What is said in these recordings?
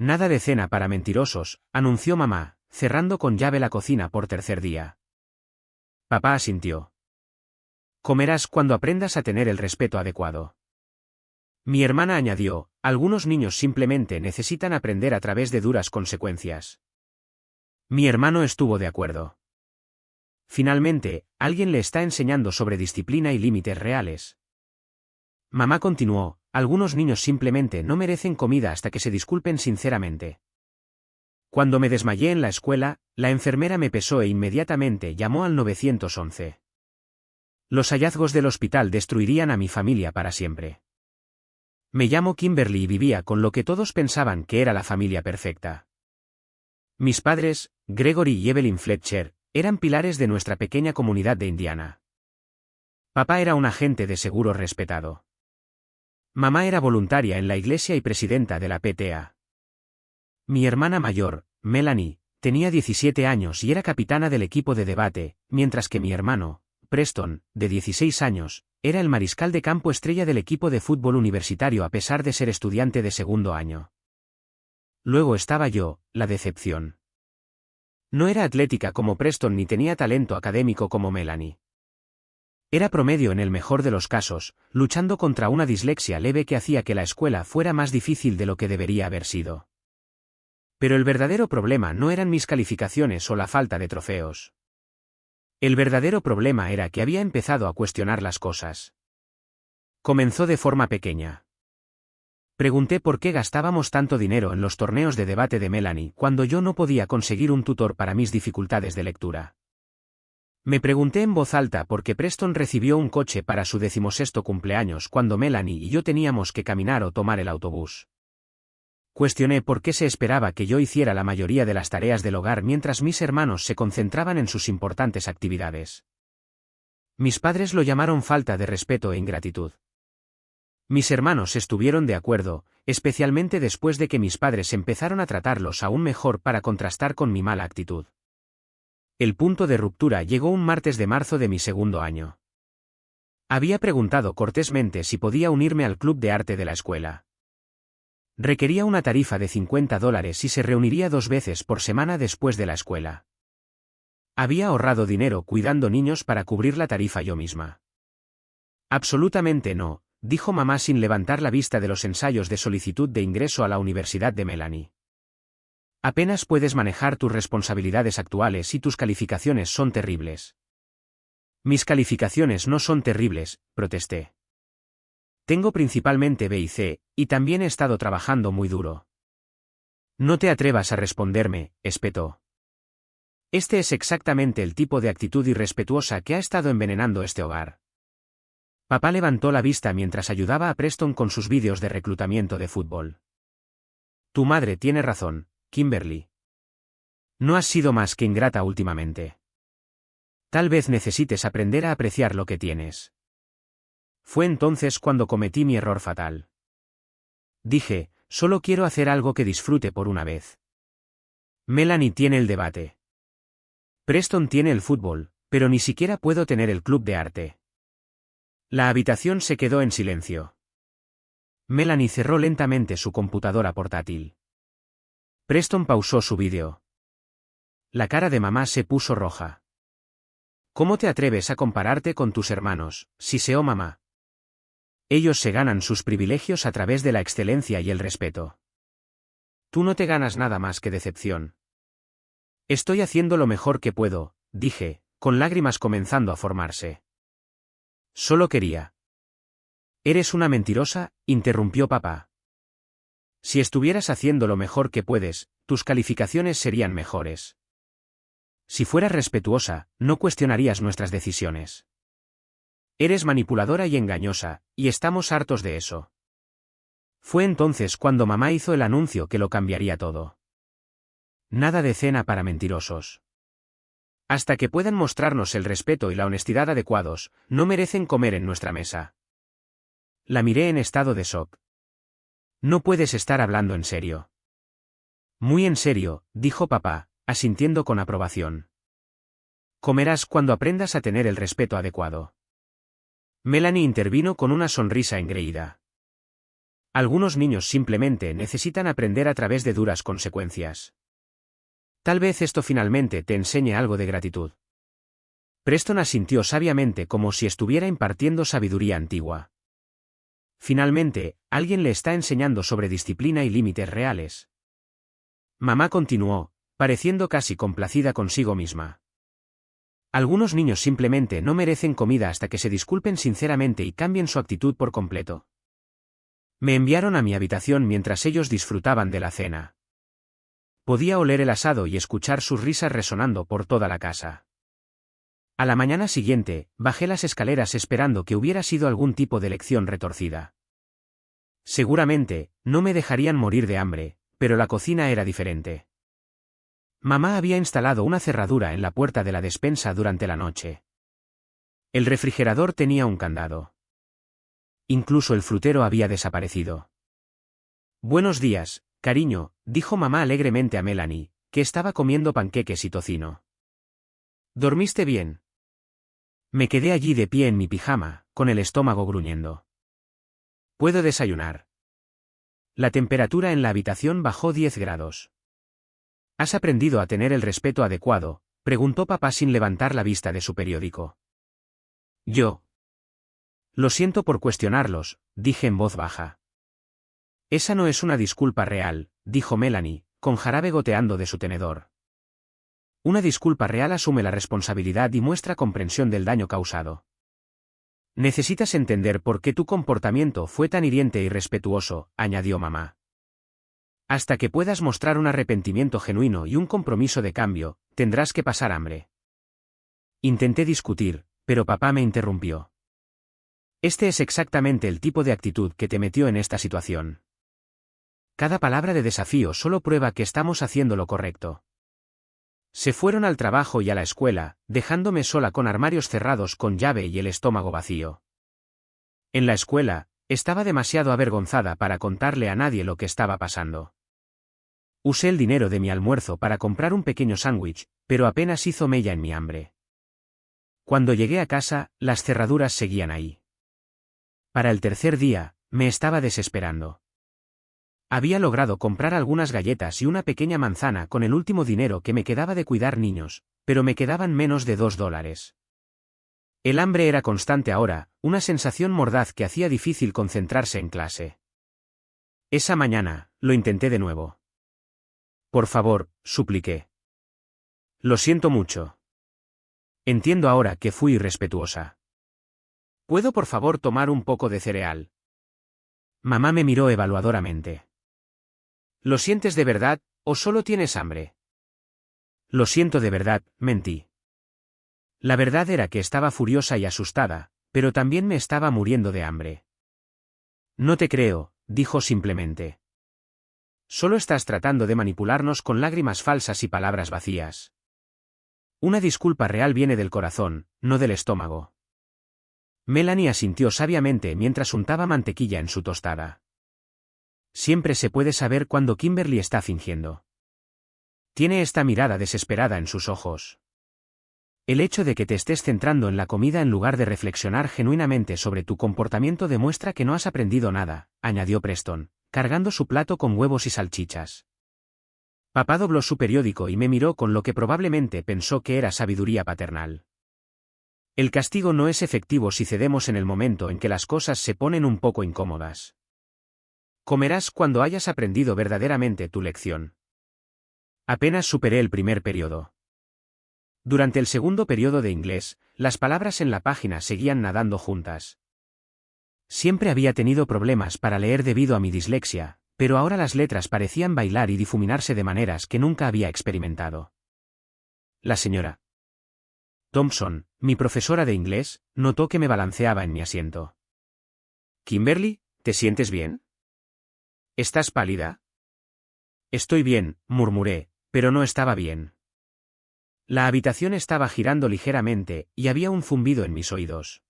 Nada de cena para mentirosos, anunció mamá, cerrando con llave la cocina por tercer día. Papá asintió. Comerás cuando aprendas a tener el respeto adecuado. Mi hermana añadió, algunos niños simplemente necesitan aprender a través de duras consecuencias. Mi hermano estuvo de acuerdo. Finalmente, alguien le está enseñando sobre disciplina y límites reales. Mamá continuó, algunos niños simplemente no merecen comida hasta que se disculpen sinceramente. Cuando me desmayé en la escuela, la enfermera me pesó e inmediatamente llamó al 911. Los hallazgos del hospital destruirían a mi familia para siempre. Me llamo Kimberly y vivía con lo que todos pensaban que era la familia perfecta. Mis padres, Gregory y Evelyn Fletcher, eran pilares de nuestra pequeña comunidad de Indiana. Papá era un agente de seguros respetado. Mamá era voluntaria en la iglesia y presidenta de la PTA. Mi hermana mayor, Melanie, tenía 17 años y era capitana del equipo de debate, mientras que mi hermano, Preston, de 16 años, era el mariscal de campo estrella del equipo de fútbol universitario a pesar de ser estudiante de segundo año. Luego estaba yo, la decepción. No era atlética como Preston ni tenía talento académico como Melanie. Era promedio en el mejor de los casos, luchando contra una dislexia leve que hacía que la escuela fuera más difícil de lo que debería haber sido. Pero el verdadero problema no eran mis calificaciones o la falta de trofeos. El verdadero problema era que había empezado a cuestionar las cosas. Comenzó de forma pequeña. Pregunté por qué gastábamos tanto dinero en los torneos de debate de Melanie cuando yo no podía conseguir un tutor para mis dificultades de lectura. Me pregunté en voz alta por qué Preston recibió un coche para su 16º cumpleaños cuando Melanie y yo teníamos que caminar o tomar el autobús. Cuestioné por qué se esperaba que yo hiciera la mayoría de las tareas del hogar mientras mis hermanos se concentraban en sus importantes actividades. Mis padres lo llamaron falta de respeto e ingratitud. Mis hermanos estuvieron de acuerdo, especialmente después de que mis padres empezaron a tratarlos aún mejor para contrastar con mi mala actitud. El punto de ruptura llegó un martes de marzo de mi segundo año. Había preguntado cortésmente si podía unirme al club de arte de la escuela. Requería una tarifa de $50 y se reuniría 2 veces por semana después de la escuela. Había ahorrado dinero cuidando niños para cubrir la tarifa yo misma. Absolutamente no, dijo mamá sin levantar la vista de los ensayos de solicitud de ingreso a la Universidad de Melanie. Apenas puedes manejar tus responsabilidades actuales y tus calificaciones son terribles. Mis calificaciones no son terribles, protesté. Tengo principalmente B y C, y también he estado trabajando muy duro. No te atrevas a responderme, espetó. Este es exactamente el tipo de actitud irrespetuosa que ha estado envenenando este hogar. Papá levantó la vista mientras ayudaba a Preston con sus vídeos de reclutamiento de fútbol. Tu madre tiene razón, Kimberly. No has sido más que ingrata últimamente. Tal vez necesites aprender a apreciar lo que tienes. Fue entonces cuando cometí mi error fatal. Dije, solo quiero hacer algo que disfrute por una vez. Melanie tiene el debate. Preston tiene el fútbol, pero ni siquiera puedo tener el club de arte. La habitación se quedó en silencio. Melanie cerró lentamente su computadora portátil. Preston pausó su vídeo. La cara de mamá se puso roja. ¿Cómo te atreves a compararte con tus hermanos, siseó mamá? Ellos se ganan sus privilegios a través de la excelencia y el respeto. Tú no te ganas nada más que decepción. Estoy haciendo lo mejor que puedo, dije, con lágrimas comenzando a formarse. Solo quería. Eres una mentirosa, interrumpió papá. Si estuvieras haciendo lo mejor que puedes, tus calificaciones serían mejores. Si fueras respetuosa, no cuestionarías nuestras decisiones. Eres manipuladora y engañosa, y estamos hartos de eso. Fue entonces cuando mamá hizo el anuncio que lo cambiaría todo. Nada de cena para mentirosos. Hasta que puedan mostrarnos el respeto y la honestidad adecuados, no merecen comer en nuestra mesa. La miré en estado de shock. No puedes estar hablando en serio. Muy en serio, dijo papá, asintiendo con aprobación. Comerás cuando aprendas a tener el respeto adecuado. Melanie intervino con una sonrisa engreída. Algunos niños simplemente necesitan aprender a través de duras consecuencias. Tal vez esto finalmente te enseñe algo de gratitud. Preston asintió sabiamente como si estuviera impartiendo sabiduría antigua. Finalmente, alguien le está enseñando sobre disciplina y límites reales. Mamá continuó, pareciendo casi complacida consigo misma. Algunos niños simplemente no merecen comida hasta que se disculpen sinceramente y cambien su actitud por completo. Me enviaron a mi habitación mientras ellos disfrutaban de la cena. Podía oler el asado y escuchar sus risas resonando por toda la casa. A la mañana siguiente, bajé las escaleras esperando que hubiera sido algún tipo de lección retorcida. Seguramente, no me dejarían morir de hambre, pero la cocina era diferente. Mamá había instalado una cerradura en la puerta de la despensa durante la noche. El refrigerador tenía un candado. Incluso el frutero había desaparecido. Buenos días, cariño, dijo mamá alegremente a Melanie, que estaba comiendo panqueques y tocino. ¿Dormiste bien? Me quedé allí de pie en mi pijama, con el estómago gruñendo. ¿Puedo desayunar? La temperatura en la habitación bajó 10 grados. ¿Has aprendido a tener el respeto adecuado?, preguntó papá sin levantar la vista de su periódico. Yo. Lo siento por cuestionarlos, dije en voz baja. Esa no es una disculpa real, dijo Melanie, con jarabe goteando de su tenedor. Una disculpa real asume la responsabilidad y muestra comprensión del daño causado. Necesitas entender por qué tu comportamiento fue tan hiriente e irrespetuoso, añadió mamá. Hasta que puedas mostrar un arrepentimiento genuino y un compromiso de cambio, tendrás que pasar hambre. Intenté discutir, pero papá me interrumpió. Este es exactamente el tipo de actitud que te metió en esta situación. Cada palabra de desafío solo prueba que estamos haciendo lo correcto. Se fueron al trabajo y a la escuela, dejándome sola con armarios cerrados con llave y el estómago vacío. En la escuela, estaba demasiado avergonzada para contarle a nadie lo que estaba pasando. Usé el dinero de mi almuerzo para comprar un pequeño sándwich, pero apenas hizo mella en mi hambre. Cuando llegué a casa, las cerraduras seguían ahí. Para el tercer día, me estaba desesperando. Había logrado comprar algunas galletas y una pequeña manzana con el último dinero que me quedaba de cuidar niños, pero me quedaban menos de $2. El hambre era constante ahora, una sensación mordaz que hacía difícil concentrarse en clase. Esa mañana, lo intenté de nuevo. Por favor, supliqué. Lo siento mucho. Entiendo ahora que fui irrespetuosa. ¿Puedo por favor tomar un poco de cereal? Mamá me miró evaluadoramente. ¿Lo sientes de verdad, o solo tienes hambre? Lo siento de verdad, mentí. La verdad era que estaba furiosa y asustada, pero también me estaba muriendo de hambre. No te creo, dijo simplemente. Solo estás tratando de manipularnos con lágrimas falsas y palabras vacías. Una disculpa real viene del corazón, no del estómago. Melanie asintió sabiamente mientras untaba mantequilla en su tostada. Siempre se puede saber cuando Kimberly está fingiendo. Tiene esta mirada desesperada en sus ojos. El hecho de que te estés centrando en la comida en lugar de reflexionar genuinamente sobre tu comportamiento demuestra que no has aprendido nada, añadió Preston, cargando su plato con huevos y salchichas. Papá dobló su periódico y me miró con lo que probablemente pensó que era sabiduría paternal. El castigo no es efectivo si cedemos en el momento en que las cosas se ponen un poco incómodas. Comerás cuando hayas aprendido verdaderamente tu lección. Apenas superé el primer periodo. Durante el segundo periodo de inglés, las palabras en la página seguían nadando juntas. Siempre había tenido problemas para leer debido a mi dislexia, pero ahora las letras parecían bailar y difuminarse de maneras que nunca había experimentado. La señora Thompson, mi profesora de inglés, notó que me balanceaba en mi asiento. «Kimberly, ¿te sientes bien? ¿Estás pálida?» «Estoy bien», murmuré, pero no estaba bien. La habitación estaba girando ligeramente, y había un zumbido en mis oídos.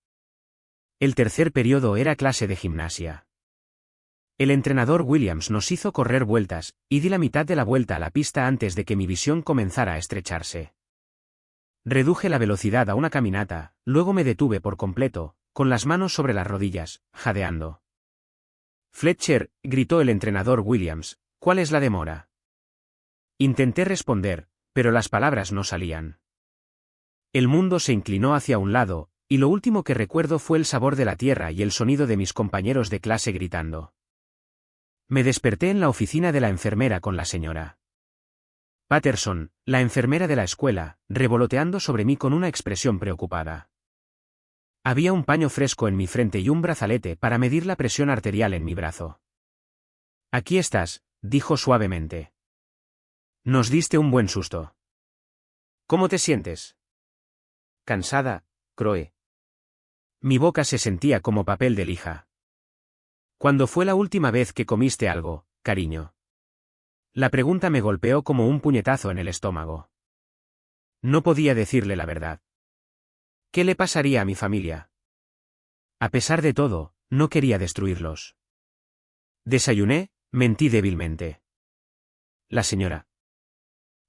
El tercer periodo era clase de gimnasia. El entrenador Williams nos hizo correr vueltas, y di la mitad de la vuelta a la pista antes de que mi visión comenzara a estrecharse. Reduje la velocidad a una caminata, luego me detuve por completo, con las manos sobre las rodillas, jadeando. Fletcher, gritó el entrenador Williams, ¿cuál es la demora? Intenté responder, pero las palabras no salían. El mundo se inclinó hacia un lado, y lo último que recuerdo fue el sabor de la tierra y el sonido de mis compañeros de clase gritando. Me desperté en la oficina de la enfermera con la señora Patterson, la enfermera de la escuela, revoloteando sobre mí con una expresión preocupada. Había un paño fresco en mi frente y un brazalete para medir la presión arterial en mi brazo. Aquí estás, dijo suavemente. Nos diste un buen susto. ¿Cómo te sientes? Cansada, Croe. Mi boca se sentía como papel de lija. ¿Cuándo fue la última vez que comiste algo, cariño? La pregunta me golpeó como un puñetazo en el estómago. No podía decirle la verdad. ¿Qué le pasaría a mi familia? A pesar de todo, no quería destruirlos. Desayuné, mentí débilmente. La señora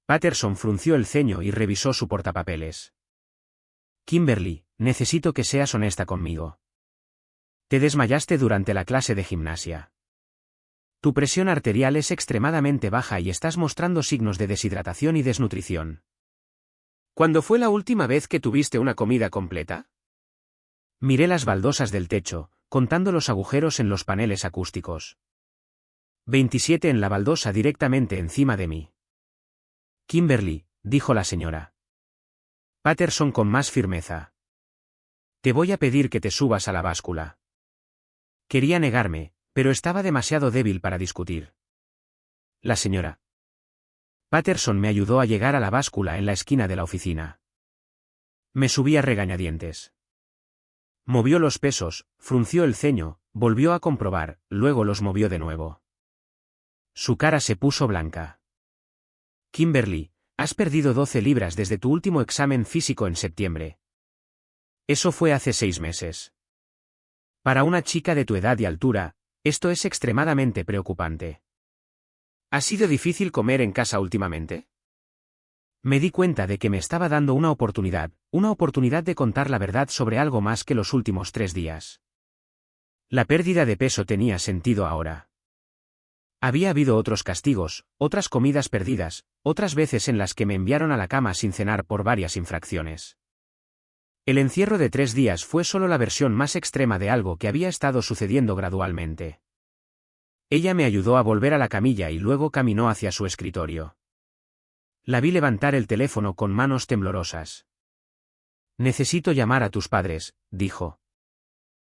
Patterson frunció el ceño y revisó su portapapeles. Kimberly, necesito que seas honesta conmigo. Te desmayaste durante la clase de gimnasia. Tu presión arterial es extremadamente baja y estás mostrando signos de deshidratación y desnutrición. ¿Cuándo fue la última vez que tuviste una comida completa? Miré las baldosas del techo, contando los agujeros en los paneles acústicos. 27 en la baldosa directamente encima de mí. Kimberly, dijo la señora Patterson con más firmeza. Te voy a pedir que te subas a la báscula. Quería negarme, pero estaba demasiado débil para discutir. La señora Patterson me ayudó a llegar a la báscula en la esquina de la oficina. Me subí a regañadientes. Movió los pesos, frunció el ceño, volvió a comprobar, luego los movió de nuevo. Su cara se puso blanca. Kimberly, has perdido 12 libras desde tu último examen físico en septiembre. Eso fue hace 6 meses. Para una chica de tu edad y altura, esto es extremadamente preocupante. ¿Ha sido difícil comer en casa últimamente? Me di cuenta de que me estaba dando una oportunidad de contar la verdad sobre algo más que los últimos 3 días. La pérdida de peso tenía sentido ahora. Había habido otros castigos, otras comidas perdidas, otras veces en las que me enviaron a la cama sin cenar por varias infracciones. El encierro de 3 días fue solo la versión más extrema de algo que había estado sucediendo gradualmente. Ella me ayudó a volver a la camilla y luego caminó hacia su escritorio. La vi levantar el teléfono con manos temblorosas. Necesito llamar a tus padres, dijo.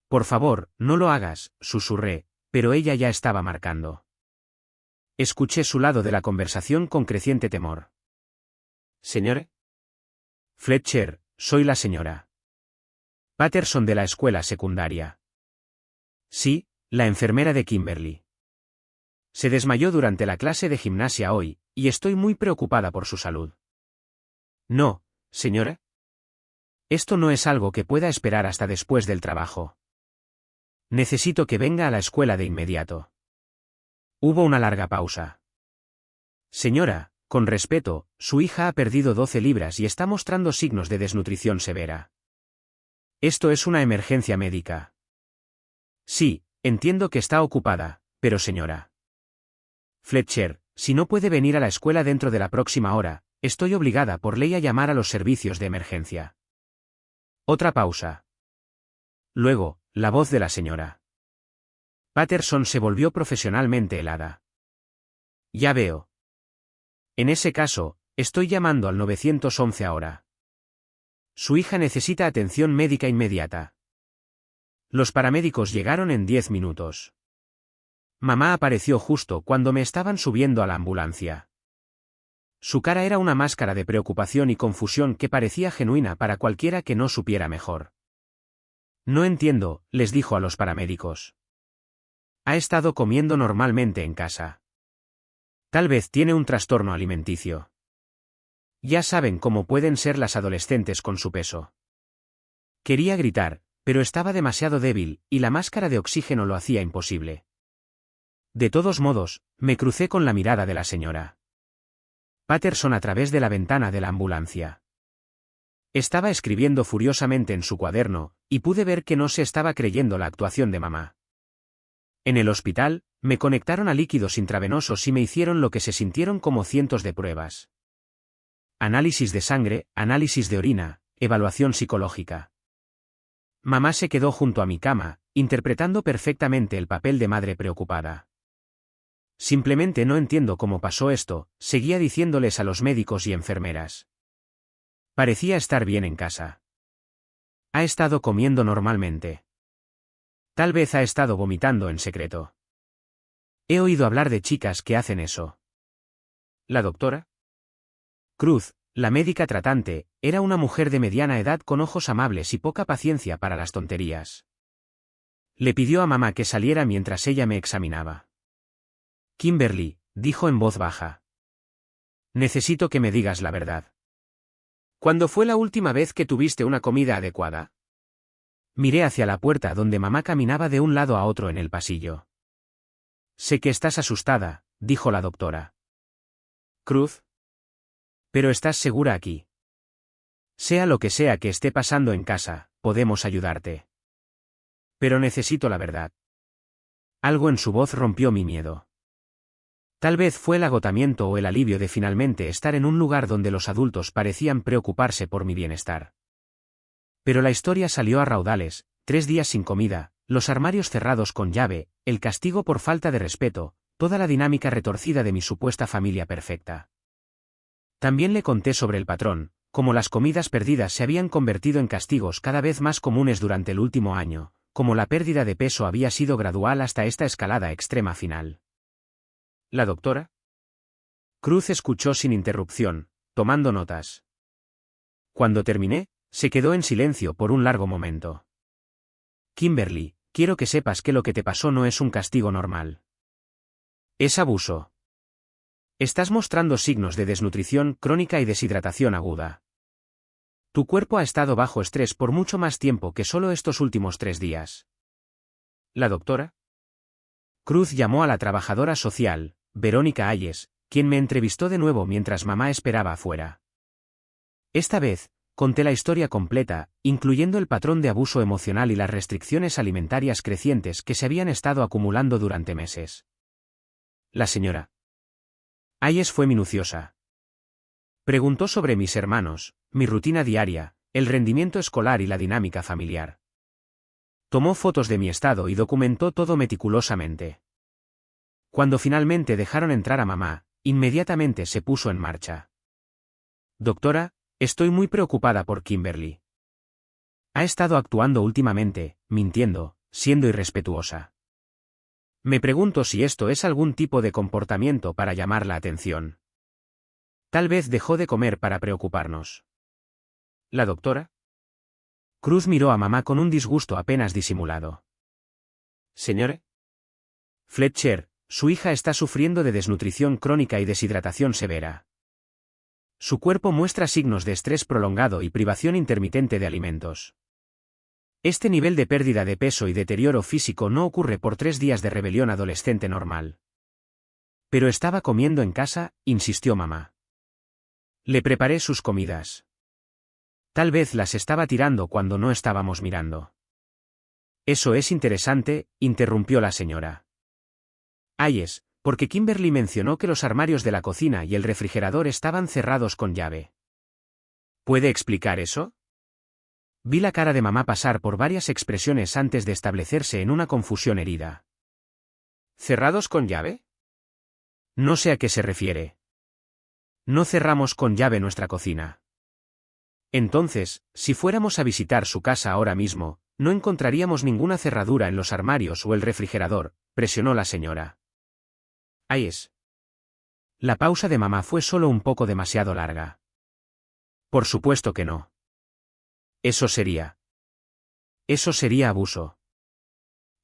Por favor, no lo hagas, susurré, pero ella ya estaba marcando. Escuché su lado de la conversación con creciente temor. ¿Señor? Fletcher, soy la señora Patterson de la escuela secundaria. Sí, la enfermera de Kimberly. Se desmayó durante la clase de gimnasia hoy, y estoy muy preocupada por su salud. No, señora. Esto no es algo que pueda esperar hasta después del trabajo. Necesito que venga a la escuela de inmediato. Hubo una larga pausa. Señora, con respeto, su hija ha perdido 12 libras y está mostrando signos de desnutrición severa. Esto es una emergencia médica. Sí, entiendo que está ocupada, pero señora Fletcher, si no puede venir a la escuela dentro de la próxima hora, estoy obligada por ley a llamar a los servicios de emergencia. Otra pausa. Luego, la voz de la señora Patterson se volvió profesionalmente helada. Ya veo. En ese caso, estoy llamando al 911 ahora. Su hija necesita atención médica inmediata. Los paramédicos llegaron en 10 minutos. Mamá apareció justo cuando me estaban subiendo a la ambulancia. Su cara era una máscara de preocupación y confusión que parecía genuina para cualquiera que no supiera mejor. No entiendo, les dijo a los paramédicos. Ha estado comiendo normalmente en casa. Tal vez tiene un trastorno alimenticio. Ya saben cómo pueden ser las adolescentes con su peso. Quería gritar, pero estaba demasiado débil, y la máscara de oxígeno lo hacía imposible. De todos modos, me crucé con la mirada de la señora Patterson a través de la ventana de la ambulancia. Estaba escribiendo furiosamente en su cuaderno, y pude ver que no se estaba creyendo la actuación de mamá. En el hospital, me conectaron a líquidos intravenosos y me hicieron lo que se sintieron como cientos de pruebas. Análisis de sangre, análisis de orina, evaluación psicológica. Mamá se quedó junto a mi cama, interpretando perfectamente el papel de madre preocupada. Simplemente no entiendo cómo pasó esto, seguía diciéndoles a los médicos y enfermeras. Parecía estar bien en casa. Ha estado comiendo normalmente. Tal vez ha estado vomitando en secreto. He oído hablar de chicas que hacen eso. ¿La doctora? Cruz, la médica tratante, era una mujer de mediana edad con ojos amables y poca paciencia para las tonterías. Le pidió a mamá que saliera mientras ella me examinaba. Kimberly, dijo en voz baja. Necesito que me digas la verdad. ¿Cuándo fue la última vez que tuviste una comida adecuada? Miré hacia la puerta donde mamá caminaba de un lado a otro en el pasillo. Sé que estás asustada, dijo la doctora. Cruz. Pero estás segura aquí. Sea lo que sea que esté pasando en casa, podemos ayudarte. Pero necesito la verdad. Algo en su voz rompió mi miedo. Tal vez fue el agotamiento o el alivio de finalmente estar en un lugar donde los adultos parecían preocuparse por mi bienestar. Pero la historia salió a raudales, 3 días sin comida, los armarios cerrados con llave, el castigo por falta de respeto, toda la dinámica retorcida de mi supuesta familia perfecta. También le conté sobre el patrón, cómo las comidas perdidas se habían convertido en castigos cada vez más comunes durante el último año, cómo la pérdida de peso había sido gradual hasta esta escalada extrema final. ¿La doctora? Cruz escuchó sin interrupción, tomando notas. Cuando terminé, se quedó en silencio por un largo momento. Kimberly, quiero que sepas que lo que te pasó no es un castigo normal. Es abuso. Estás mostrando signos de desnutrición crónica y deshidratación aguda. Tu cuerpo ha estado bajo estrés por mucho más tiempo que solo estos últimos 3 días. ¿La doctora? Cruz llamó a la trabajadora social, Verónica Ayes, quien me entrevistó de nuevo mientras mamá esperaba afuera. Esta vez, conté la historia completa, incluyendo el patrón de abuso emocional y las restricciones alimentarias crecientes que se habían estado acumulando durante meses. La señora Ayes fue minuciosa. Preguntó sobre mis hermanos, mi rutina diaria, el rendimiento escolar y la dinámica familiar. Tomó fotos de mi estado y documentó todo meticulosamente. Cuando finalmente dejaron entrar a mamá, inmediatamente se puso en marcha. Doctora, estoy muy preocupada por Kimberly. Ha estado actuando últimamente, mintiendo, siendo irrespetuosa. Me pregunto si esto es algún tipo de comportamiento para llamar la atención. Tal vez dejó de comer para preocuparnos. ¿La doctora? Cruz miró a mamá con un disgusto apenas disimulado. Señor Fletcher, su hija está sufriendo de desnutrición crónica y deshidratación severa. Su cuerpo muestra signos de estrés prolongado y privación intermitente de alimentos. Este nivel de pérdida de peso y deterioro físico no ocurre por 3 días de rebelión adolescente normal. Pero estaba comiendo en casa, insistió mamá. Le preparé sus comidas. Tal vez las estaba tirando cuando no estábamos mirando. Eso es interesante, interrumpió la señora Ayes, porque Kimberly mencionó que los armarios de la cocina y el refrigerador estaban cerrados con llave. ¿Puede explicar eso? Vi la cara de mamá pasar por varias expresiones antes de establecerse en una confusión herida. ¿Cerrados con llave? No sé a qué se refiere. No cerramos con llave nuestra cocina. Entonces, si fuéramos a visitar su casa ahora mismo, no encontraríamos ninguna cerradura en los armarios o el refrigerador, presionó la señora Ayes. La pausa de mamá fue solo un poco demasiado larga. Por supuesto que no. Eso sería abuso.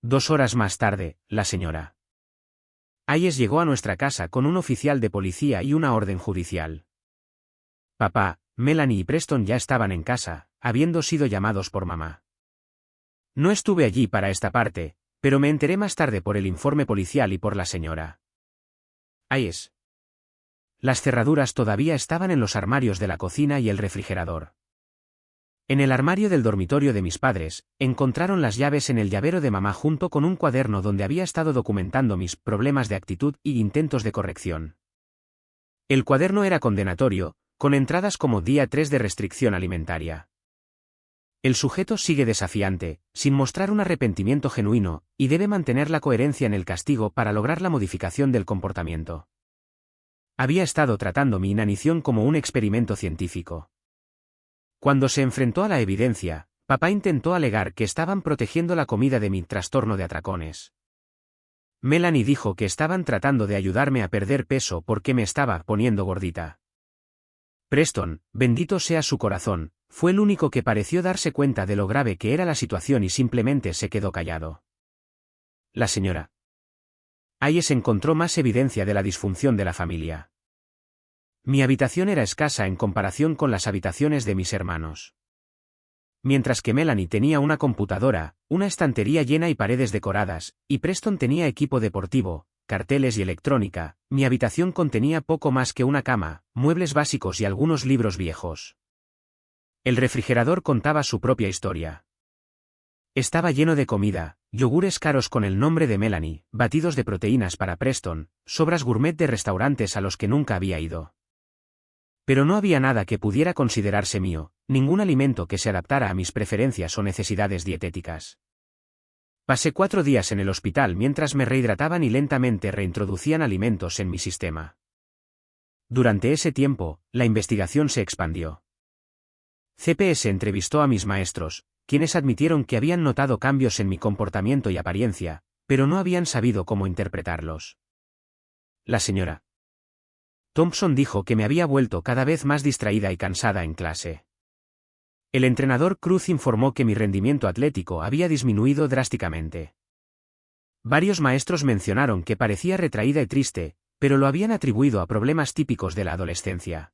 2 horas más tarde, la señora Ayes llegó a nuestra casa con un oficial de policía y una orden judicial. Papá, Melanie y Preston ya estaban en casa, habiendo sido llamados por mamá. No estuve allí para esta parte, pero me enteré más tarde por el informe policial y por la señora Ayes. Las cerraduras todavía estaban en los armarios de la cocina y el refrigerador. En el armario del dormitorio de mis padres, encontraron las llaves en el llavero de mamá junto con un cuaderno donde había estado documentando mis problemas de actitud y intentos de corrección. El cuaderno era condenatorio, con entradas como día 3 de restricción alimentaria. El sujeto sigue desafiante, sin mostrar un arrepentimiento genuino, y debe mantener la coherencia en el castigo para lograr la modificación del comportamiento. Había estado tratando mi inanición como un experimento científico. Cuando se enfrentó a la evidencia, papá intentó alegar que estaban protegiendo la comida de mi trastorno de atracones. Melanie dijo que estaban tratando de ayudarme a perder peso porque me estaba poniendo gordita. Preston, bendito sea su corazón, fue el único que pareció darse cuenta de lo grave que era la situación y simplemente se quedó callado. La señora Hayes encontró más evidencia de la disfunción de la familia. Mi habitación era escasa en comparación con las habitaciones de mis hermanos. Mientras que Melanie tenía una computadora, una estantería llena y paredes decoradas, y Preston tenía equipo deportivo, carteles y electrónica, mi habitación contenía poco más que una cama, muebles básicos y algunos libros viejos. El refrigerador contaba su propia historia. Estaba lleno de comida, yogures caros con el nombre de Melanie, batidos de proteínas para Preston, sobras gourmet de restaurantes a los que nunca había ido. Pero no había nada que pudiera considerarse mío, ningún alimento que se adaptara a mis preferencias o necesidades dietéticas. Pasé 4 días en el hospital mientras me rehidrataban y lentamente reintroducían alimentos en mi sistema. Durante ese tiempo, la investigación se expandió. CPS entrevistó a mis maestros, quienes admitieron que habían notado cambios en mi comportamiento y apariencia, pero no habían sabido cómo interpretarlos. La señora Thompson dijo que me había vuelto cada vez más distraída y cansada en clase. El entrenador Cruz informó que mi rendimiento atlético había disminuido drásticamente. Varios maestros mencionaron que parecía retraída y triste, pero lo habían atribuido a problemas típicos de la adolescencia.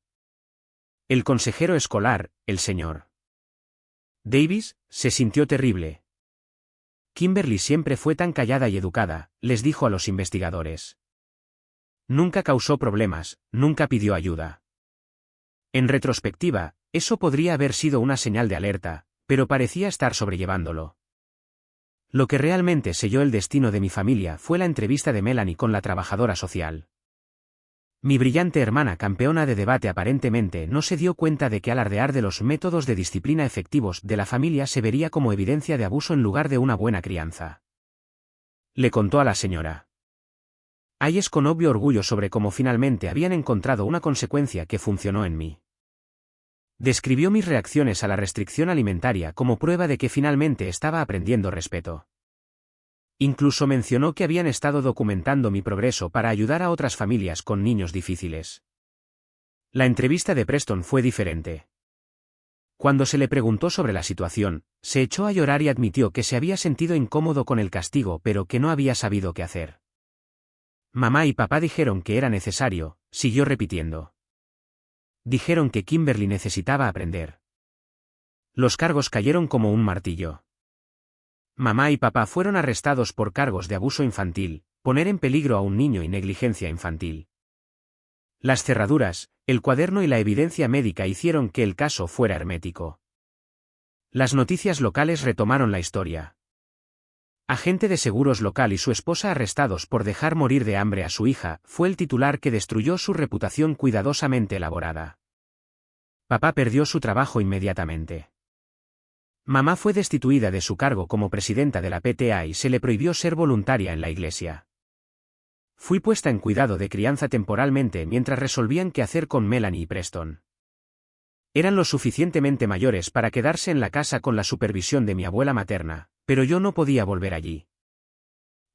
El consejero escolar, el Sr. Davis, se sintió terrible. Kimberly siempre fue tan callada y educada, les dijo a los investigadores. Nunca causó problemas, nunca pidió ayuda. En retrospectiva, eso podría haber sido una señal de alerta, pero parecía estar sobrellevándolo. Lo que realmente selló el destino de mi familia fue la entrevista de Melanie con la trabajadora social. Mi brillante hermana campeona de debate aparentemente no se dio cuenta de que alardear de los métodos de disciplina efectivos de la familia se vería como evidencia de abuso en lugar de una buena crianza. Le contó a la señora Hayes con obvio orgullo sobre cómo finalmente habían encontrado una consecuencia que funcionó en mí. Describió mis reacciones a la restricción alimentaria como prueba de que finalmente estaba aprendiendo respeto. Incluso mencionó que habían estado documentando mi progreso para ayudar a otras familias con niños difíciles. La entrevista de Preston fue diferente. Cuando se le preguntó sobre la situación, se echó a llorar y admitió que se había sentido incómodo con el castigo pero que no había sabido qué hacer. Mamá y papá dijeron que era necesario, siguió repitiendo. Dijeron que Kimberly necesitaba aprender. Los cargos cayeron como un martillo. Mamá y papá fueron arrestados por cargos de abuso infantil, poner en peligro a un niño y negligencia infantil. Las cerraduras, el cuaderno y la evidencia médica hicieron que el caso fuera hermético. Las noticias locales retomaron la historia. Agente de seguros local y su esposa arrestados por dejar morir de hambre a su hija, fue el titular que destruyó su reputación cuidadosamente elaborada. Papá perdió su trabajo inmediatamente. Mamá fue destituida de su cargo como presidenta de la PTA y se le prohibió ser voluntaria en la iglesia. Fui puesta en cuidado de crianza temporalmente mientras resolvían qué hacer con Melanie y Preston. Eran lo suficientemente mayores para quedarse en la casa con la supervisión de mi abuela materna, pero yo no podía volver allí.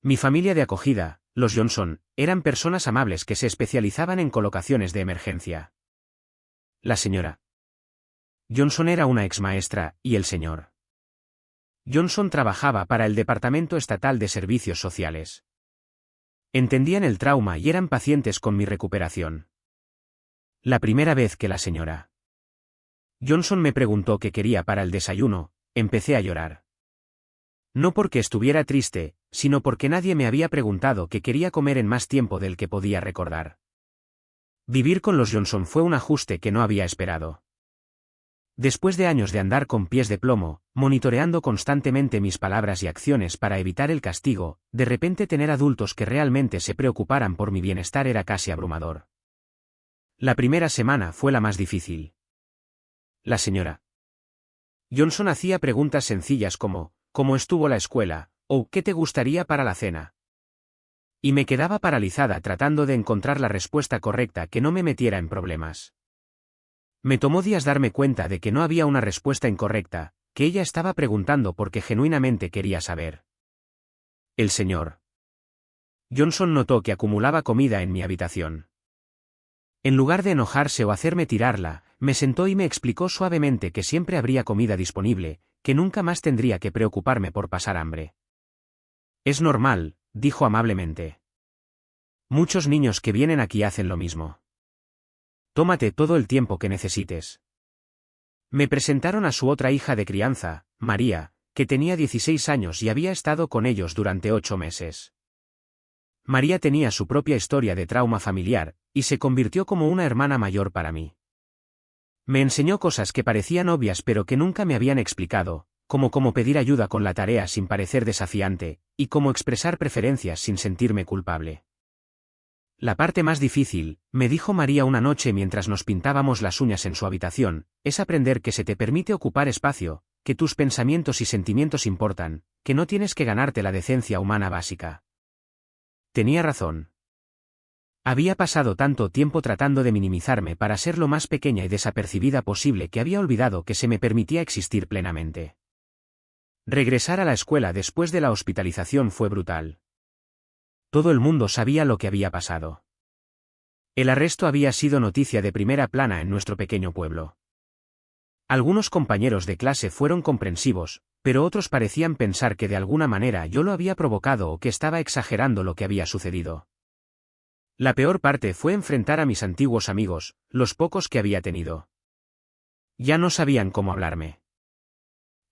Mi familia de acogida, los Johnson, eran personas amables que se especializaban en colocaciones de emergencia. La señora Johnson era una exmaestra, y el señor Johnson trabajaba para el Departamento Estatal de Servicios Sociales. Entendían el trauma y eran pacientes con mi recuperación. La primera vez que la señora Johnson me preguntó qué quería para el desayuno, empecé a llorar. No porque estuviera triste, sino porque nadie me había preguntado qué quería comer en más tiempo del que podía recordar. Vivir con los Johnson fue un ajuste que no había esperado. Después de años de andar con pies de plomo, monitoreando constantemente mis palabras y acciones para evitar el castigo, de repente tener adultos que realmente se preocuparan por mi bienestar era casi abrumador. La primera semana fue la más difícil. La señora Johnson hacía preguntas sencillas como, ¿cómo estuvo la escuela? O ¿qué te gustaría para la cena? Y me quedaba paralizada tratando de encontrar la respuesta correcta que no me metiera en problemas. Me tomó días darme cuenta de que no había una respuesta incorrecta, que ella estaba preguntando porque genuinamente quería saber. El señor Johnson notó que acumulaba comida en mi habitación. En lugar de enojarse o hacerme tirarla, me sentó y me explicó suavemente que siempre habría comida disponible, que nunca más tendría que preocuparme por pasar hambre. Es normal, dijo amablemente. Muchos niños que vienen aquí hacen lo mismo. Tómate todo el tiempo que necesites. Me presentaron a su otra hija de crianza, María, que tenía 16 años y había estado con ellos durante 8 meses. María tenía su propia historia de trauma familiar, y se convirtió como una hermana mayor para mí. Me enseñó cosas que parecían obvias pero que nunca me habían explicado, como cómo pedir ayuda con la tarea sin parecer desafiante, y cómo expresar preferencias sin sentirme culpable. La parte más difícil, me dijo María una noche mientras nos pintábamos las uñas en su habitación, es aprender que se te permite ocupar espacio, que tus pensamientos y sentimientos importan, que no tienes que ganarte la decencia humana básica. Tenía razón. Había pasado tanto tiempo tratando de minimizarme para ser lo más pequeña y desapercibida posible que había olvidado que se me permitía existir plenamente. Regresar a la escuela después de la hospitalización fue brutal. Todo el mundo sabía lo que había pasado. El arresto había sido noticia de primera plana en nuestro pequeño pueblo. Algunos compañeros de clase fueron comprensivos, pero otros parecían pensar que de alguna manera yo lo había provocado o que estaba exagerando lo que había sucedido. La peor parte fue enfrentar a mis antiguos amigos, los pocos que había tenido. Ya no sabían cómo hablarme.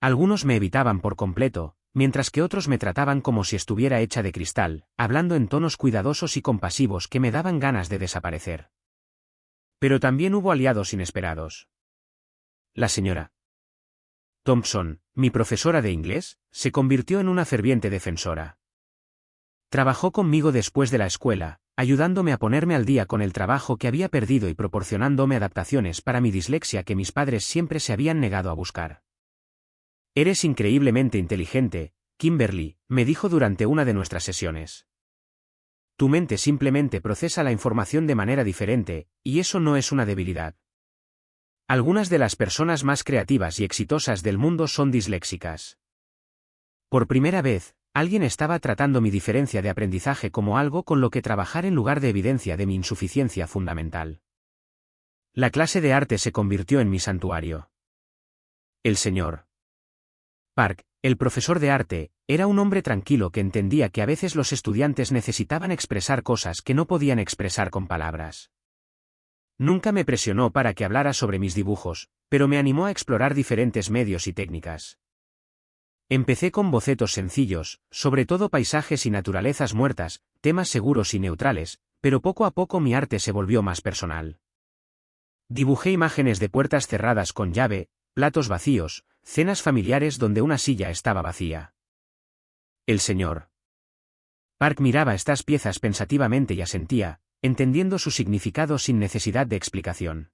Algunos me evitaban por completo, mientras que otros me trataban como si estuviera hecha de cristal, hablando en tonos cuidadosos y compasivos que me daban ganas de desaparecer. Pero también hubo aliados inesperados. La señora Thompson, mi profesora de inglés, se convirtió en una ferviente defensora. Trabajó conmigo después de la escuela, ayudándome a ponerme al día con el trabajo que había perdido y proporcionándome adaptaciones para mi dislexia que mis padres siempre se habían negado a buscar. Eres increíblemente inteligente, Kimberly, me dijo durante una de nuestras sesiones. Tu mente simplemente procesa la información de manera diferente, y eso no es una debilidad. Algunas de las personas más creativas y exitosas del mundo son disléxicas. Por primera vez, alguien estaba tratando mi diferencia de aprendizaje como algo con lo que trabajar en lugar de evidencia de mi insuficiencia fundamental. La clase de arte se convirtió en mi santuario. El señor Park, el profesor de arte, era un hombre tranquilo que entendía que a veces los estudiantes necesitaban expresar cosas que no podían expresar con palabras. Nunca me presionó para que hablara sobre mis dibujos, pero me animó a explorar diferentes medios y técnicas. Empecé con bocetos sencillos, sobre todo paisajes y naturalezas muertas, temas seguros y neutrales, pero poco a poco mi arte se volvió más personal. Dibujé imágenes de puertas cerradas con llave, platos vacíos, cenas familiares donde una silla estaba vacía. El señor Park miraba estas piezas pensativamente y asentía, entendiendo su significado sin necesidad de explicación.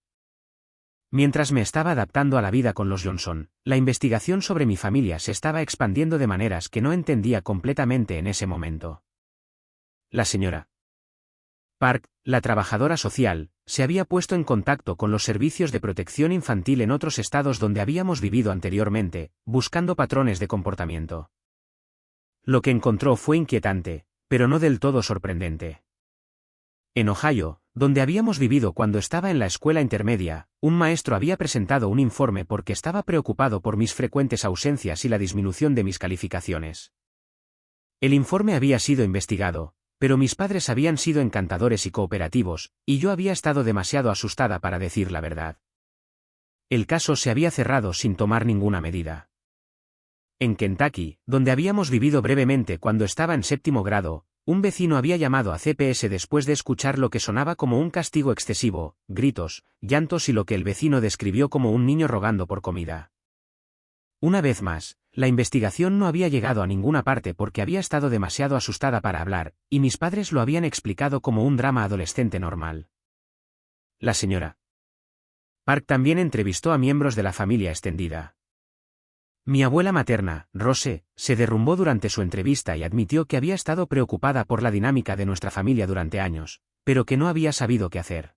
Mientras me estaba adaptando a la vida con los Johnson, la investigación sobre mi familia se estaba expandiendo de maneras que no entendía completamente en ese momento. La señora Park, la trabajadora social, se había puesto en contacto con los servicios de protección infantil en otros estados donde habíamos vivido anteriormente, buscando patrones de comportamiento. Lo que encontró fue inquietante, pero no del todo sorprendente. En Ohio, donde habíamos vivido cuando estaba en la escuela intermedia, un maestro había presentado un informe porque estaba preocupado por mis frecuentes ausencias y la disminución de mis calificaciones. El informe había sido investigado, pero mis padres habían sido encantadores y cooperativos, y yo había estado demasiado asustada para decir la verdad. El caso se había cerrado sin tomar ninguna medida. En Kentucky, donde habíamos vivido brevemente cuando estaba en 7º grado, Un vecino había llamado a CPS después de escuchar lo que sonaba como un castigo excesivo, gritos, llantos y lo que el vecino describió como un niño rogando por comida. Una vez más, la investigación no había llegado a ninguna parte porque había estado demasiado asustada para hablar, y mis padres lo habían explicado como un drama adolescente normal. La señora Park también entrevistó a miembros de la familia extendida. Mi abuela materna, Rose, se derrumbó durante su entrevista y admitió que había estado preocupada por la dinámica de nuestra familia durante años, pero que no había sabido qué hacer.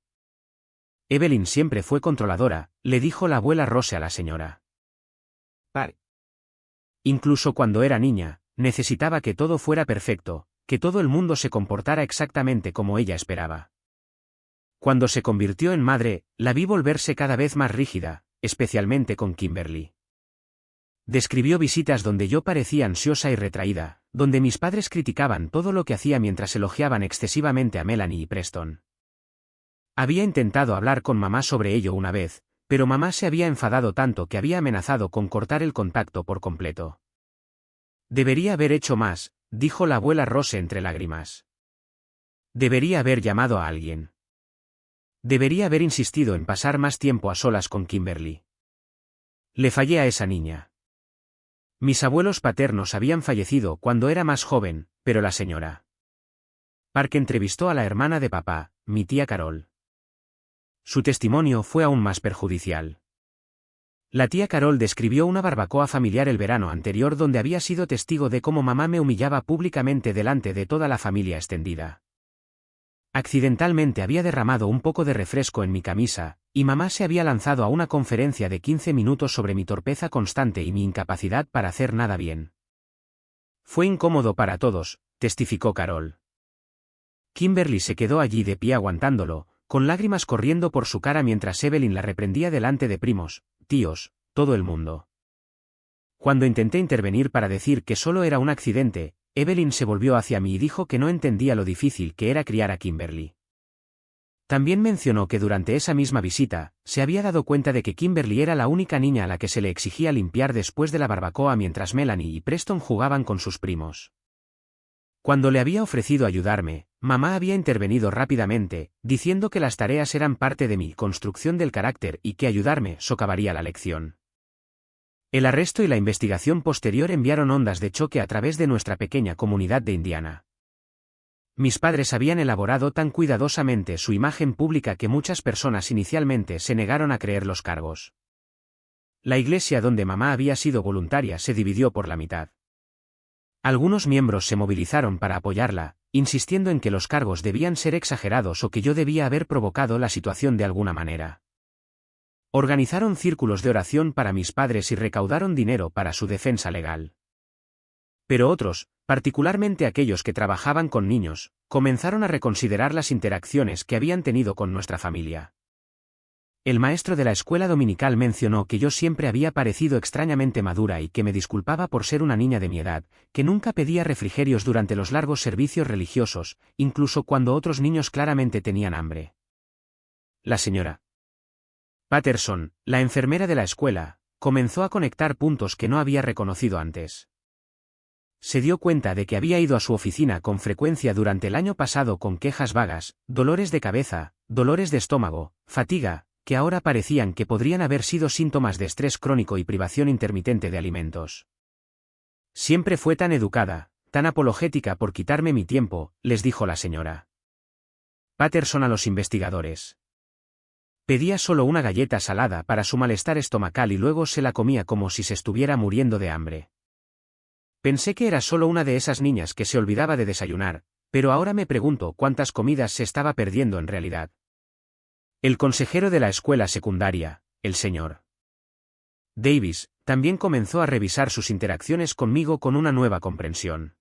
Evelyn siempre fue controladora, le dijo la abuela Rose a la señora Park. Incluso cuando era niña, necesitaba que todo fuera perfecto, que todo el mundo se comportara exactamente como ella esperaba. Cuando se convirtió en madre, la vi volverse cada vez más rígida, especialmente con Kimberly. Describió visitas donde yo parecía ansiosa y retraída, donde mis padres criticaban todo lo que hacía mientras elogiaban excesivamente a Melanie y Preston. Había intentado hablar con mamá sobre ello una vez, pero mamá se había enfadado tanto que había amenazado con cortar el contacto por completo. Debería haber hecho más, dijo la abuela Rose entre lágrimas. Debería haber llamado a alguien. Debería haber insistido en pasar más tiempo a solas con Kimberly. Le fallé a esa niña. Mis abuelos paternos habían fallecido cuando era más joven, pero la señora Park entrevistó a la hermana de papá, mi tía Carol. Su testimonio fue aún más perjudicial. La tía Carol describió una barbacoa familiar el verano anterior donde había sido testigo de cómo mamá me humillaba públicamente delante de toda la familia extendida. Accidentalmente había derramado un poco de refresco en mi camisa, y mamá se había lanzado a una conferencia de 15 minutos sobre mi torpeza constante y mi incapacidad para hacer nada bien. Fue incómodo para todos, testificó Carol. Kimberly se quedó allí de pie aguantándolo, con lágrimas corriendo por su cara mientras Evelyn la reprendía delante de primos, tíos, todo el mundo. Cuando intenté intervenir para decir que solo era un accidente, Evelyn se volvió hacia mí y dijo que no entendía lo difícil que era criar a Kimberly. También mencionó que durante esa misma visita, se había dado cuenta de que Kimberly era la única niña a la que se le exigía limpiar después de la barbacoa mientras Melanie y Preston jugaban con sus primos. Cuando le había ofrecido ayudarme, mamá había intervenido rápidamente, diciendo que las tareas eran parte de mi construcción del carácter y que ayudarme socavaría la lección. El arresto y la investigación posterior enviaron ondas de choque a través de nuestra pequeña comunidad de Indiana. Mis padres habían elaborado tan cuidadosamente su imagen pública que muchas personas inicialmente se negaron a creer los cargos. La iglesia donde mamá había sido voluntaria se dividió por la mitad. Algunos miembros se movilizaron para apoyarla, insistiendo en que los cargos debían ser exagerados o que yo debía haber provocado la situación de alguna manera. Organizaron círculos de oración para mis padres y recaudaron dinero para su defensa legal. Pero otros, particularmente aquellos que trabajaban con niños, comenzaron a reconsiderar las interacciones que habían tenido con nuestra familia. El maestro de la escuela dominical mencionó que yo siempre había parecido extrañamente madura y que me disculpaba por ser una niña de mi edad, que nunca pedía refrigerios durante los largos servicios religiosos, incluso cuando otros niños claramente tenían hambre. La señora Patterson, la enfermera de la escuela, comenzó a conectar puntos que no había reconocido antes. Se dio cuenta de que había ido a su oficina con frecuencia durante el año pasado con quejas vagas, dolores de cabeza, dolores de estómago, fatiga, que ahora parecían que podrían haber sido síntomas de estrés crónico y privación intermitente de alimentos. Siempre fue tan educada, tan apologética por quitarme mi tiempo, les dijo la señora Patterson a los investigadores. Pedía solo una galleta salada para su malestar estomacal y luego se la comía como si se estuviera muriendo de hambre. Pensé que era solo una de esas niñas que se olvidaba de desayunar, pero ahora me pregunto cuántas comidas se estaba perdiendo en realidad. El consejero de la escuela secundaria, el señor Davis, también comenzó a revisar sus interacciones conmigo con una nueva comprensión.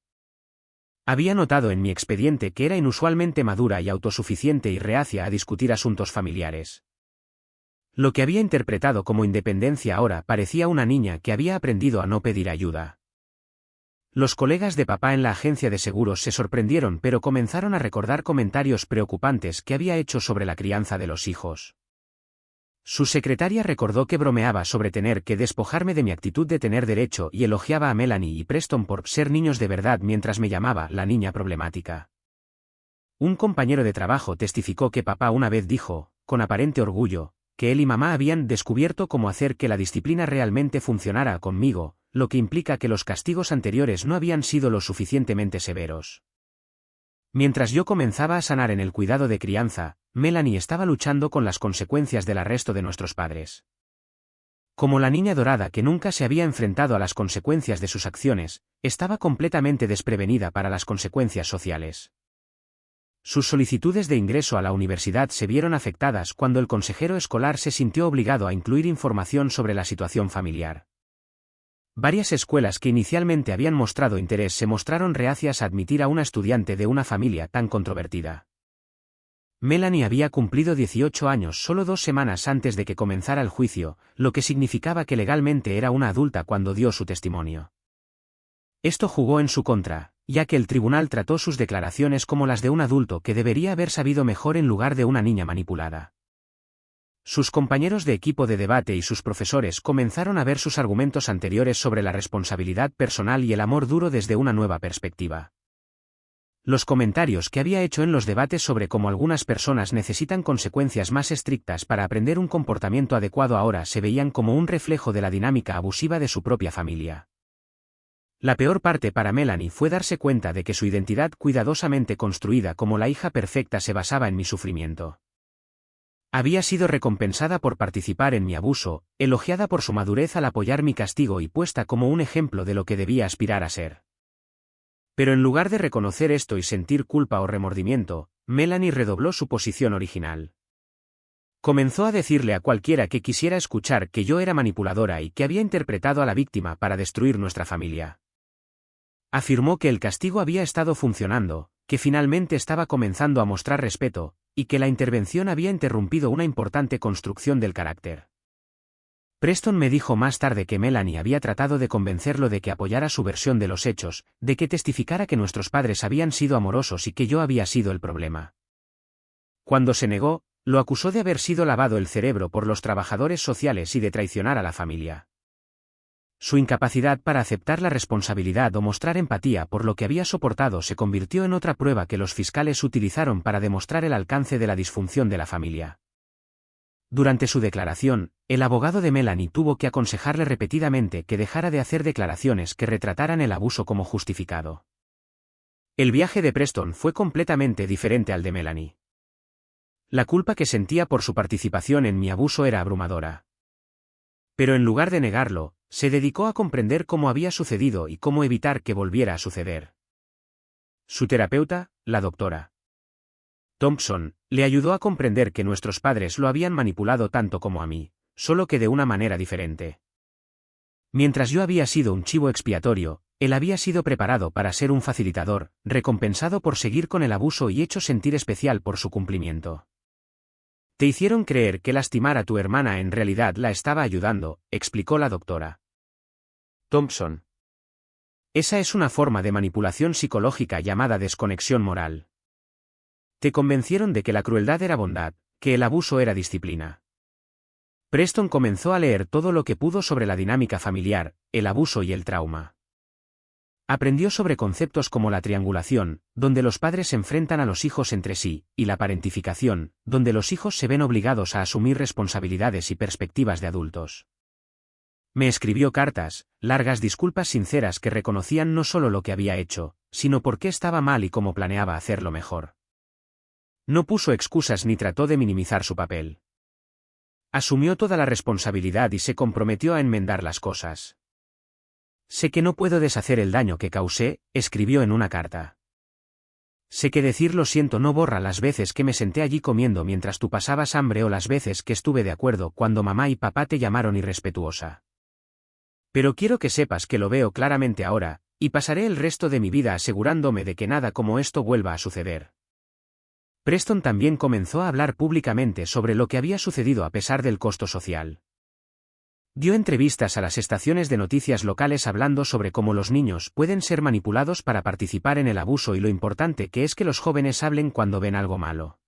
Había notado en mi expediente que era inusualmente madura y autosuficiente y reacia a discutir asuntos familiares. Lo que había interpretado como independencia ahora parecía una niña que había aprendido a no pedir ayuda. Los colegas de papá en la agencia de seguros se sorprendieron pero comenzaron a recordar comentarios preocupantes que había hecho sobre la crianza de los hijos. Su secretaria recordó que bromeaba sobre tener que despojarme de mi actitud de tener derecho y elogiaba a Melanie y Preston por ser niños de verdad mientras me llamaba la niña problemática. Un compañero de trabajo testificó que papá una vez dijo, con aparente orgullo, que él y mamá habían descubierto cómo hacer que la disciplina realmente funcionara conmigo, lo que implica que los castigos anteriores no habían sido lo suficientemente severos. Mientras yo comenzaba a sanar en el cuidado de crianza, Melanie estaba luchando con las consecuencias del arresto de nuestros padres. Como la niña dorada que nunca se había enfrentado a las consecuencias de sus acciones, estaba completamente desprevenida para las consecuencias sociales. Sus solicitudes de ingreso a la universidad se vieron afectadas cuando el consejero escolar se sintió obligado a incluir información sobre la situación familiar. Varias escuelas que inicialmente habían mostrado interés se mostraron reacias a admitir a una estudiante de una familia tan controvertida. Melanie había cumplido 18 años solo 2 semanas antes de que comenzara el juicio, lo que significaba que legalmente era una adulta cuando dio su testimonio. Esto jugó en su contra, ya que el tribunal trató sus declaraciones como las de un adulto que debería haber sabido mejor en lugar de una niña manipulada. Sus compañeros de equipo de debate y sus profesores comenzaron a ver sus argumentos anteriores sobre la responsabilidad personal y el amor duro desde una nueva perspectiva. Los comentarios que había hecho en los debates sobre cómo algunas personas necesitan consecuencias más estrictas para aprender un comportamiento adecuado ahora se veían como un reflejo de la dinámica abusiva de su propia familia. La peor parte para Melanie fue darse cuenta de que su identidad cuidadosamente construida como la hija perfecta se basaba en mi sufrimiento. Había sido recompensada por participar en mi abuso, elogiada por su madurez al apoyar mi castigo y puesta como un ejemplo de lo que debía aspirar a ser. Pero en lugar de reconocer esto y sentir culpa o remordimiento, Melanie redobló su posición original. Comenzó a decirle a cualquiera que quisiera escuchar que yo era manipuladora y que había interpretado a la víctima para destruir nuestra familia. Afirmó que el castigo había estado funcionando, que finalmente estaba comenzando a mostrar respeto, y que la intervención había interrumpido una importante construcción del carácter. Preston me dijo más tarde que Melanie había tratado de convencerlo de que apoyara su versión de los hechos, de que testificara que nuestros padres habían sido amorosos y que yo había sido el problema. Cuando se negó, lo acusó de haber sido lavado el cerebro por los trabajadores sociales y de traicionar a la familia. Su incapacidad para aceptar la responsabilidad o mostrar empatía por lo que había soportado se convirtió en otra prueba que los fiscales utilizaron para demostrar el alcance de la disfunción de la familia. Durante su declaración, el abogado de Melanie tuvo que aconsejarle repetidamente que dejara de hacer declaraciones que retrataran el abuso como justificado. El viaje de Preston fue completamente diferente al de Melanie. La culpa que sentía por su participación en mi abuso era abrumadora. Pero en lugar de negarlo, se dedicó a comprender cómo había sucedido y cómo evitar que volviera a suceder. Su terapeuta, la doctora Thompson, le ayudó a comprender que nuestros padres lo habían manipulado tanto como a mí, solo que de una manera diferente. Mientras yo había sido un chivo expiatorio, él había sido preparado para ser un facilitador, recompensado por seguir con el abuso y hecho sentir especial por su cumplimiento. Te hicieron creer que lastimar a tu hermana en realidad la estaba ayudando, explicó la doctora Thompson. Esa es una forma de manipulación psicológica llamada desconexión moral. Te convencieron de que la crueldad era bondad, que el abuso era disciplina. Preston comenzó a leer todo lo que pudo sobre la dinámica familiar, el abuso y el trauma. Aprendió sobre conceptos como la triangulación, donde los padres se enfrentan a los hijos entre sí, y la parentificación, donde los hijos se ven obligados a asumir responsabilidades y perspectivas de adultos. Me escribió cartas, largas disculpas sinceras que reconocían no solo lo que había hecho, sino por qué estaba mal y cómo planeaba hacerlo mejor. No puso excusas ni trató de minimizar su papel. Asumió toda la responsabilidad y se comprometió a enmendar las cosas. Sé que no puedo deshacer el daño que causé, escribió en una carta. Sé que decir lo siento no borra las veces que me senté allí comiendo mientras tú pasabas hambre o las veces que estuve de acuerdo cuando mamá y papá te llamaron irrespetuosa. Pero quiero que sepas que lo veo claramente ahora, y pasaré el resto de mi vida asegurándome de que nada como esto vuelva a suceder. Preston también comenzó a hablar públicamente sobre lo que había sucedido a pesar del costo social. Dio entrevistas a las estaciones de noticias locales hablando sobre cómo los niños pueden ser manipulados para participar en el abuso y lo importante que es que los jóvenes hablen cuando ven algo malo.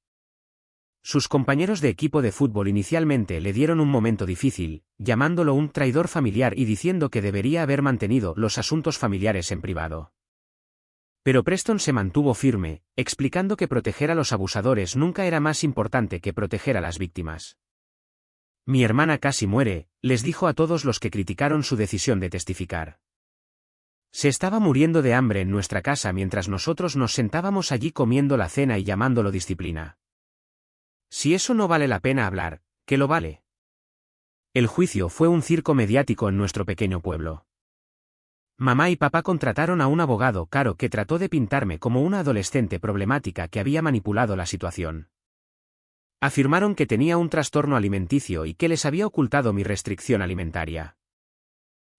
Sus compañeros de equipo de fútbol inicialmente le dieron un momento difícil, llamándolo un traidor familiar y diciendo que debería haber mantenido los asuntos familiares en privado. Pero Preston se mantuvo firme, explicando que proteger a los abusadores nunca era más importante que proteger a las víctimas. Mi hermana casi muere, les dijo a todos los que criticaron su decisión de testificar. Se estaba muriendo de hambre en nuestra casa mientras nosotros nos sentábamos allí comiendo la cena y llamándolo disciplina. Si eso no vale la pena hablar, ¿qué lo vale? El juicio fue un circo mediático en nuestro pequeño pueblo. Mamá y papá contrataron a un abogado caro que trató de pintarme como una adolescente problemática que había manipulado la situación. Afirmaron que tenía un trastorno alimenticio y que les había ocultado mi restricción alimentaria.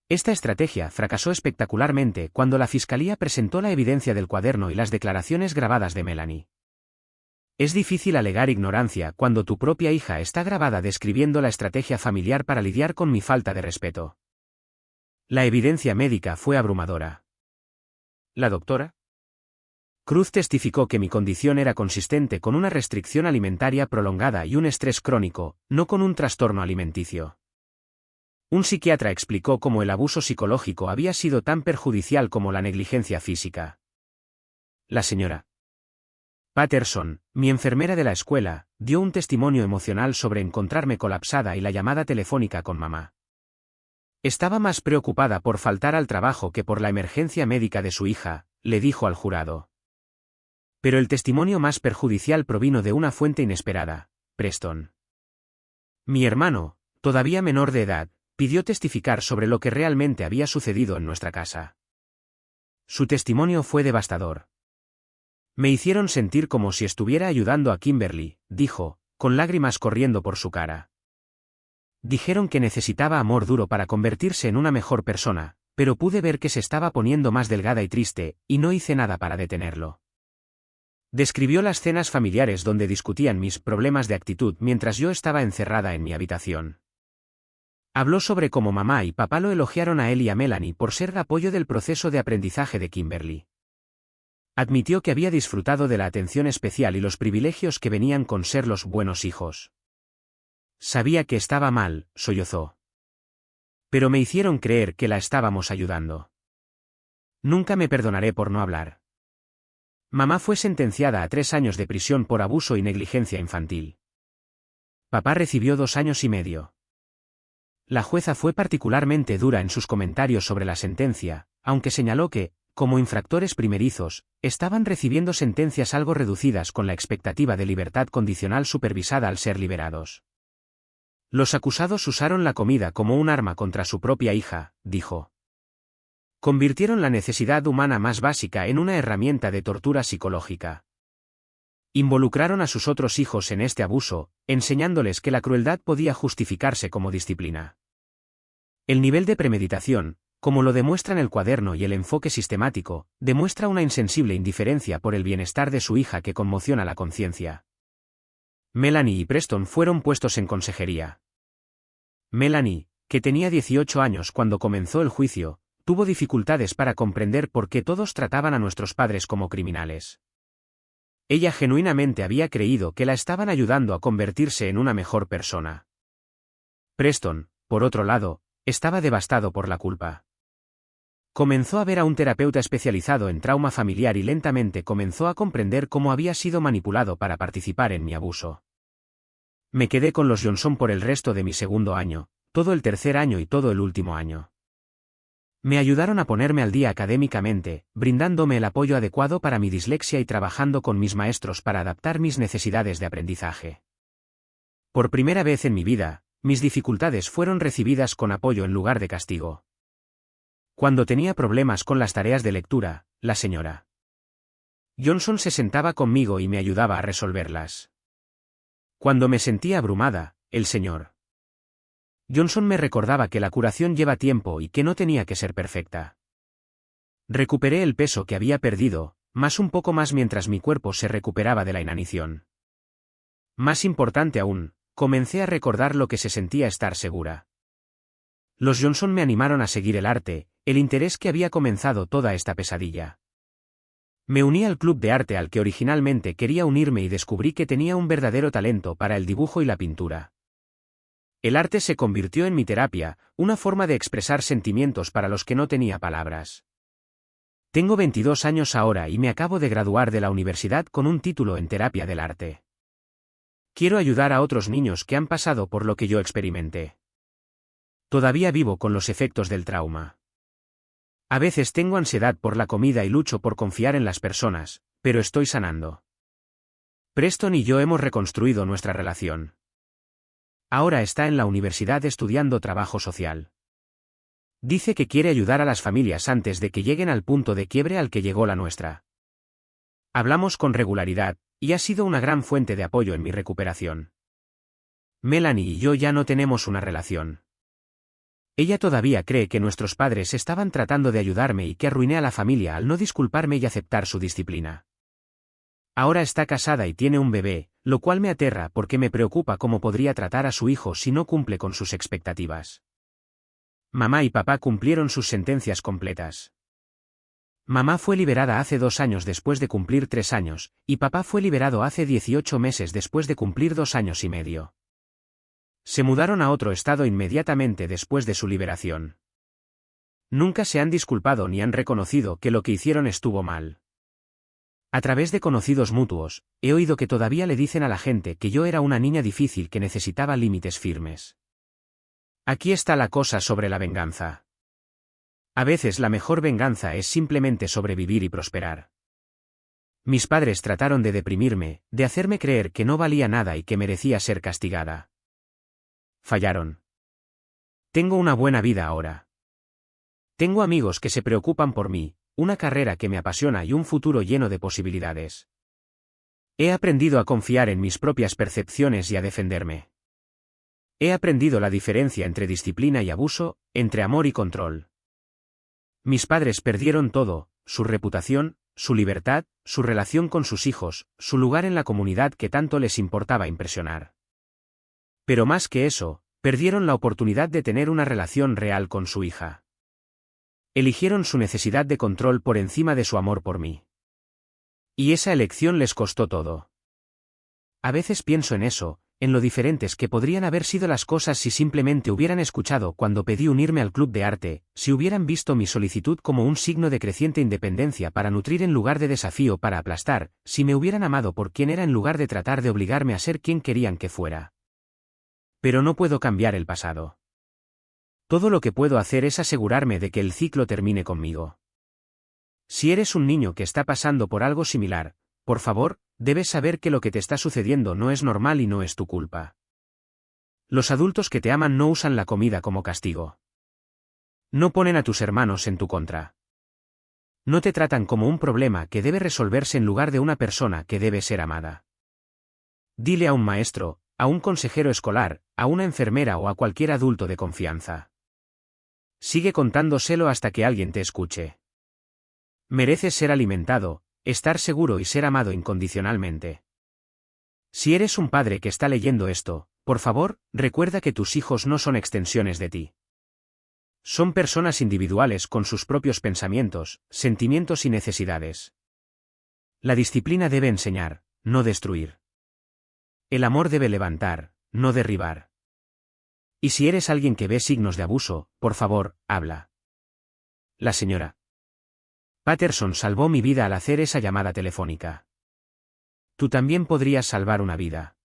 Esta estrategia fracasó espectacularmente cuando la fiscalía presentó la evidencia del cuaderno y las declaraciones grabadas de Melanie. Es difícil alegar ignorancia cuando tu propia hija está grabada describiendo la estrategia familiar para lidiar con mi falta de respeto. La evidencia médica fue abrumadora. ¿La doctora? Cruz testificó que mi condición era consistente con una restricción alimentaria prolongada y un estrés crónico, no con un trastorno alimenticio. Un psiquiatra explicó cómo el abuso psicológico había sido tan perjudicial como la negligencia física. La señora Patterson, mi enfermera de la escuela, dio un testimonio emocional sobre encontrarme colapsada y la llamada telefónica con mamá. Estaba más preocupada por faltar al trabajo que por la emergencia médica de su hija, le dijo al jurado. Pero el testimonio más perjudicial provino de una fuente inesperada, Preston. Mi hermano, todavía menor de edad, pidió testificar sobre lo que realmente había sucedido en nuestra casa. Su testimonio fue devastador. Me hicieron sentir como si estuviera ayudando a Kimberly, dijo, con lágrimas corriendo por su cara. Dijeron que necesitaba amor duro para convertirse en una mejor persona, pero pude ver que se estaba poniendo más delgada y triste, y no hice nada para detenerlo. Describió las cenas familiares donde discutían mis problemas de actitud mientras yo estaba encerrada en mi habitación. Habló sobre cómo mamá y papá lo elogiaron a él y a Melanie por ser apoyo del proceso de aprendizaje de Kimberly. Admitió que había disfrutado de la atención especial y los privilegios que venían con ser los buenos hijos. Sabía que estaba mal, sollozó. Pero me hicieron creer que la estábamos ayudando. Nunca me perdonaré por no hablar. Mamá fue sentenciada a 3 años de prisión por abuso y negligencia infantil. Papá recibió 2 años y medio. La jueza fue particularmente dura en sus comentarios sobre la sentencia, aunque señaló que, como infractores primerizos, estaban recibiendo sentencias algo reducidas con la expectativa de libertad condicional supervisada al ser liberados. Los acusados usaron la comida como un arma contra su propia hija, dijo. Convirtieron la necesidad humana más básica en una herramienta de tortura psicológica. Involucraron a sus otros hijos en este abuso, enseñándoles que la crueldad podía justificarse como disciplina. El nivel de premeditación, como lo demuestran el cuaderno y el enfoque sistemático, demuestra una insensible indiferencia por el bienestar de su hija que conmociona la conciencia. Melanie y Preston fueron puestos en consejería. Melanie, que tenía 18 años cuando comenzó el juicio, tuvo dificultades para comprender por qué todos trataban a nuestros padres como criminales. Ella genuinamente había creído que la estaban ayudando a convertirse en una mejor persona. Preston, por otro lado, estaba devastado por la culpa. Comenzó a ver a un terapeuta especializado en trauma familiar y lentamente comenzó a comprender cómo había sido manipulado para participar en mi abuso. Me quedé con los Johnson por el resto de mi segundo año, todo el tercer año y todo el último año. Me ayudaron a ponerme al día académicamente, brindándome el apoyo adecuado para mi dislexia y trabajando con mis maestros para adaptar mis necesidades de aprendizaje. Por primera vez en mi vida, mis dificultades fueron recibidas con apoyo en lugar de castigo. Cuando tenía problemas con las tareas de lectura, la señora Johnson se sentaba conmigo y me ayudaba a resolverlas. Cuando me sentía abrumada, el señor Johnson me recordaba que la curación lleva tiempo y que no tenía que ser perfecta. Recuperé el peso que había perdido, más un poco más mientras mi cuerpo se recuperaba de la inanición. Más importante aún, comencé a recordar lo que se sentía estar segura. Los Johnson me animaron a seguir el arte, el interés que había comenzado toda esta pesadilla. Me uní al club de arte al que originalmente quería unirme y descubrí que tenía un verdadero talento para el dibujo y la pintura. El arte se convirtió en mi terapia, una forma de expresar sentimientos para los que no tenía palabras. Tengo 22 años ahora y me acabo de graduar de la universidad con un título en terapia del arte. Quiero ayudar a otros niños que han pasado por lo que yo experimenté. Todavía vivo con los efectos del trauma. A veces tengo ansiedad por la comida y lucho por confiar en las personas, pero estoy sanando. Preston y yo hemos reconstruido nuestra relación. Ahora está en la universidad estudiando trabajo social. Dice que quiere ayudar a las familias antes de que lleguen al punto de quiebre al que llegó la nuestra. Hablamos con regularidad, y ha sido una gran fuente de apoyo en mi recuperación. Melanie y yo ya no tenemos una relación. Ella todavía cree que nuestros padres estaban tratando de ayudarme y que arruiné a la familia al no disculparme y aceptar su disciplina. Ahora está casada y tiene un bebé, lo cual me aterra porque me preocupa cómo podría tratar a su hijo si no cumple con sus expectativas. Mamá y papá cumplieron sus sentencias completas. Mamá fue liberada hace 2 años después de cumplir 3 años, y papá fue liberado hace 18 meses después de cumplir 2 años y medio. Se mudaron a otro estado inmediatamente después de su liberación. Nunca se han disculpado ni han reconocido que lo que hicieron estuvo mal. A través de conocidos mutuos, he oído que todavía le dicen a la gente que yo era una niña difícil que necesitaba límites firmes. Aquí está la cosa sobre la venganza. A veces la mejor venganza es simplemente sobrevivir y prosperar. Mis padres trataron de deprimirme, de hacerme creer que no valía nada y que merecía ser castigada. Fallaron. Tengo una buena vida ahora. Tengo amigos que se preocupan por mí, una carrera que me apasiona y un futuro lleno de posibilidades. He aprendido a confiar en mis propias percepciones y a defenderme. He aprendido la diferencia entre disciplina y abuso, entre amor y control. Mis padres perdieron todo, su reputación, su libertad, su relación con sus hijos, su lugar en la comunidad que tanto les importaba impresionar. Pero más que eso, perdieron la oportunidad de tener una relación real con su hija. Eligieron su necesidad de control por encima de su amor por mí. Y esa elección les costó todo. A veces pienso en eso, en lo diferentes que podrían haber sido las cosas si simplemente hubieran escuchado cuando pedí unirme al club de arte, si hubieran visto mi solicitud como un signo de creciente independencia para nutrir en lugar de desafío para aplastar, si me hubieran amado por quien era en lugar de tratar de obligarme a ser quien querían que fuera. Pero no puedo cambiar el pasado. Todo lo que puedo hacer es asegurarme de que el ciclo termine conmigo. Si eres un niño que está pasando por algo similar, por favor, debes saber que lo que te está sucediendo no es normal y no es tu culpa. Los adultos que te aman no usan la comida como castigo. No ponen a tus hermanos en tu contra. No te tratan como un problema que debe resolverse en lugar de una persona que debe ser amada. Dile a un maestro, a un consejero escolar, a una enfermera o a cualquier adulto de confianza. Sigue contándoselo hasta que alguien te escuche. Mereces ser alimentado, estar seguro y ser amado incondicionalmente. Si eres un padre que está leyendo esto, por favor, recuerda que tus hijos no son extensiones de ti. Son personas individuales con sus propios pensamientos, sentimientos y necesidades. La disciplina debe enseñar, no destruir. El amor debe levantar, no derribar. Y si eres alguien que ve signos de abuso, por favor, habla. La señora Patterson salvó mi vida al hacer esa llamada telefónica. Tú también podrías salvar una vida.